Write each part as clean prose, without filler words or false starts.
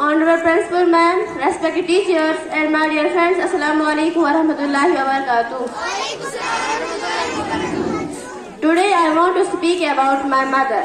Honorable Principal Ma'am, respected teachers and my dear friends, Assalamu alaikum wa rahmatullahi wa barakatuh. Today I want to speak about my mother.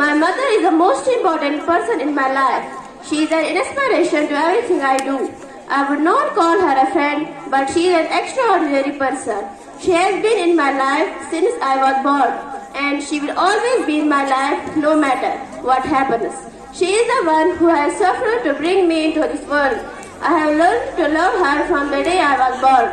My mother is the most important person in my life. She is an inspiration to everything I do. I would not call her a friend, but she is an extraordinary person. She has been in my life since I was born, and she will always be in my life no matter what happens. She is the one who has suffered to bring me into this world. I have learned to love her from the day I was born.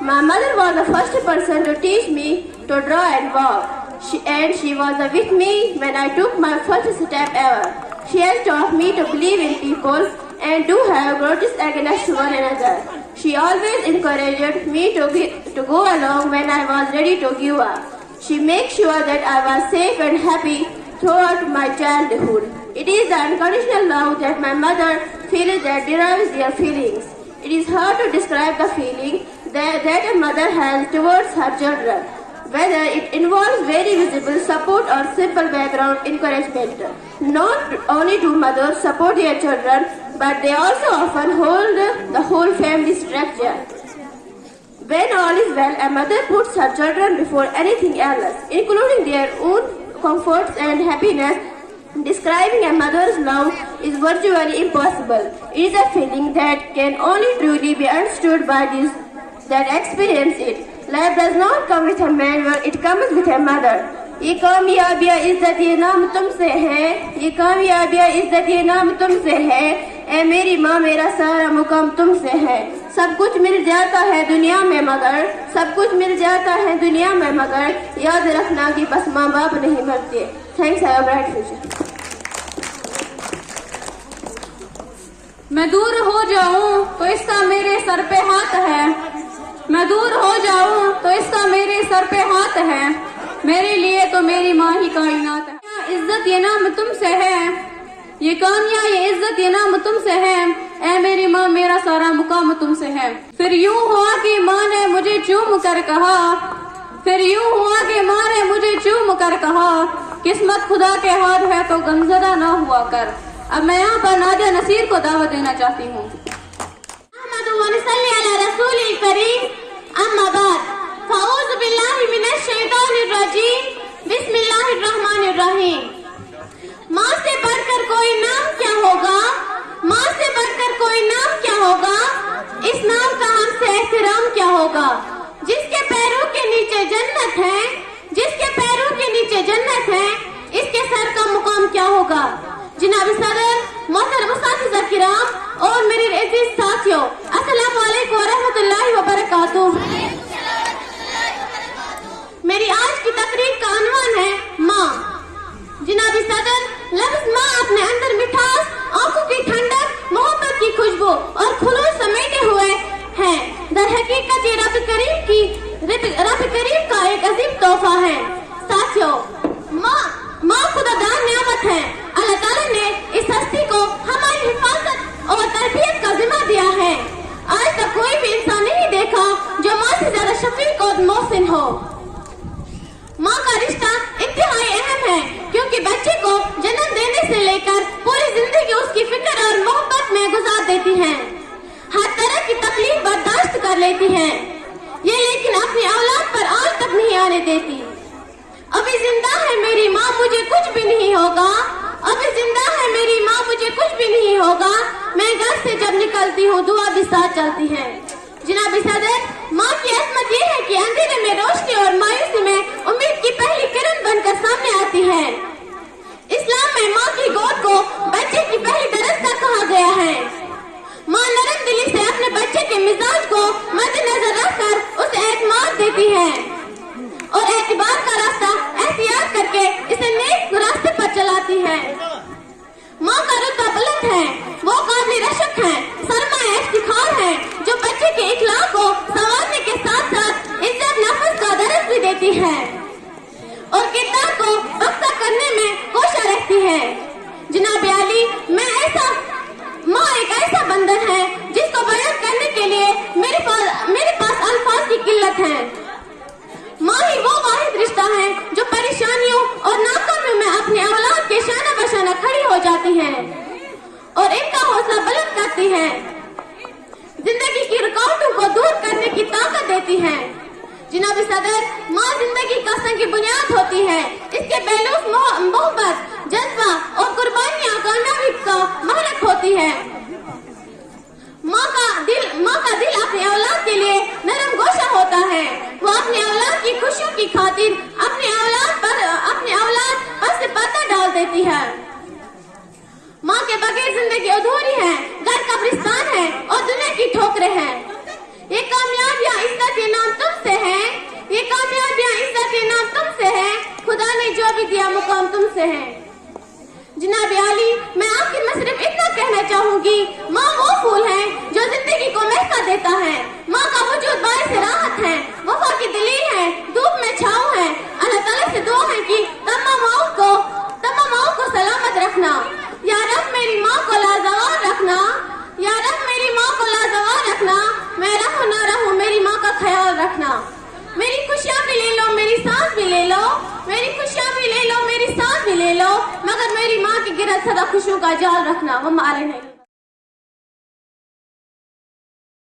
My mother was the first person to teach me to draw and walk. She was with me when I took my first step ever. She has taught me to believe in people and to have grudges against one another. She always encouraged me to go along when I was ready to give up. She makes sure that I was safe and happy throughout my childhood. It is the unconditional love that my mother feels that derives their feelings. It is hard to describe the feeling that a mother has towards her children, whether it involves very visible support or simple background encouragement. Not only do mothers support their children, but they also often hold the whole family structure. When all is well, a mother puts her children before anything else, including their own comforts and happiness. Describing a mother's love is virtually impossible. It is a feeling that can only truly be understood by those that experience it. Life does not come with a manual, it comes with a mother. یہ کامیابیاں عزت یہ نام تم سے ہے, یہ کامیابیاں عزت یہ نام تم سے ہے, اے میری ماں میرا سارا مقام تم سے ہے. سب کچھ مل جاتا ہے دنیا میں مگر, سب کچھ مل جاتا ہے دنیا میں مگر, یاد رکھنا کہ بس ماں باپ نہیں مرتے. Thanks, have a bright future. میں دور ہو جاؤں تو اس کا میرے سر پہ ہاتھ ہے, میں دور ہو جاؤں تو اس کا میرے سر پہ ہاتھ ہے, میرے لیے تو میری ماں ہی کائنات ہے. عزت یہ نام تم سے ہے, یہ کامیاں یہ عزت یہ نام تم سے ہے, اے میری ماں میرا سارا مقام تم سے ہے. پھر یوں ہوا کہ ماں نے مجھے چوم کر کہا, پھر یوں ہوا کہ ماں نے مجھے چوم کر کہا, قسمت خدا کے ہاتھ ہے تو غمزدہ نہ ہوا کر. اب میں یہاں پر نادیہ نصیر کو دعوت دینا چاہتی ہوں. احمد و نصلی علی رسول کریم, اما بعد, فاعوذ باللہ من الشیطان الرجیم, بسم اللہ الرحمن الرحیم. ماں سے بڑھ کر کوئی نام کیا ہوگا, ماں سے بڑھ کر کوئی نام کیا ہوگا, اس نام کا ہم سے احترام کیا ہوگا. جس کے پیروں کے نیچے جنت ہے, جس کے پیروں کے نیچے جنت ہے, اس کے سر کا مقام کیا ہوگا. جناب صدر, محترم اساتذہ کرام اور میرے عزیز ساتھیوں, السلام علیکم ورحمۃ اللہ وبرکاتہ. میری آج کی تقریر کا عنوان ہے ماں. جناب صدر, لفظ ماں اپنے اندر مٹھاس, آنکھوں کی ٹھنڈک, محبت کی خوشبو اور خلوص سمیٹے ہوئے ہیں. در حقیقت یہ رب کریم کا ایک عظیم تحفہ ہے. ساتھیوں, ماں خدا دار نعمت ہے. اللہ تعالیٰ نے اس ہستی کو ہماری حفاظت اور تربیت کا ذمہ دیا ہے. آج تک کوئی بھی انسان نہیں دیکھا جو ماں سے زیادہ شفیق اور محسن ہو. ماں کا رشتہ انتہائی اہم ہے کیونکہ بچے کو جنم دینے سے لے کر پوری زندگی اس کی فکر اور محبت میں گزار دیتی ہیں. ہر طرح کی تکلیف برداشت کر لیتی ہیں, یہ لیکن اپنی اولاد پر آج تک نہیں آنے دیتی. ابھی زندہ ہے میری ماں, مجھے کچھ بھی نہیں ہوگا, ابھی زندہ ہے میری ماں, مجھے کچھ بھی نہیں ہوگا. میں گھر سے جب نکلتی ہوں دعا بھی ساتھ چلتی ہے. جناب صدر, ماں کی عظمت یہ ہے کہ اندھیرے میں روشنی اور مایوسی میں امید کی پہلی کرن بن کر سامنے آتی ہے. اسلام میں ماں کی گود کو بچے کی پہلی درستہ کہا گیا ہے. ماں نرم دلی سے اپنے بچے کے مزاج کو مد نظر رکھ کر اسے اعتماد دیتی ہے اور اعتبار کا راستہ احتیاط کر کے اسے نیک راستے پر چلاتی ہے. ماں کا رتبہ بلند ہے, وہ قابل رشک ہے, سرمایہ افتخار ہے, جو بچے کے اخلاق کو سنوارنے کے ساتھ ساتھ عزت نفس کا درس بھی دیتی ہے اور کردار کو پختہ کرنے میں کوشاں رہتی ہے. جناب عالی, ماں ایک ایسا بندن ہے جس کو بیان کرنے کے لیے میرے پاس الفاظ کی قلت ہے. ماں ہی وہ واحد رشتہ ہے جو پریشانیوں اور ناکامیوں میں اپنے اولاد کے شانہ بشانہ کھڑی ہو جاتی ہے اور ان کا حوصلہ بلند کرتی ہے, زندگی کی رکاوٹوں کو دور کرنے کی طاقت دیتی ہے. جناب صدر, ماں زندگی کا سنگ بنیاد ہوتی ہے. اس کے پہلوز محبت, جذبہ اور قربانیاں کامیابی کا محرک ہوتی ہے. ماں کا دل اپنے اولاد کے لیے نرم گوشہ ہوتا ہے. وہ اپنے اولاد کی خوشیوں کی خاطر اپنے اولاد پر سے پردہ ڈال دیتی ہے. ماں کے بغیر زندگی ادھوری ہے, گھر قبرستان ہے اور دنیا کی ٹھوکریں ہیں. یہ کامیابیاں عزت کے نام تم سے ہے, یہ کامیابیاں عزت کے نام تم سے ہے, خدا نے جو بھی دیا مقام تم سے ہے. جناب عالی, میں آخر میں صرف اتنا کہنا چاہوں گی, ماں وہ پھول ہے جو زندگی کو مہکا دیتا ہے. ماں کا وجود باعث راحت ہے, وفا کی دلیل ہے, دھوپ میں چھاؤں ہے. اللہ تعالیٰ سے دعا ہے کہ تمام ماؤں کو سلامت رکھنا. یا رب میری ماں کو لازوال رکھنا, یا رب میری ماں کو لازوال رکھنا. میں رہوں نہ رہوں, میری ماں کا خیال رکھنا. میری خوشیاں بھی لے لو, میری سانس بھی لے لو, میری خوشیاں بھی لے لو, میری سانس بھی لے لو, مگر میری ماں کی گرد سدا خوشیوں کا جال رکھنا. وہ مارے نہیں.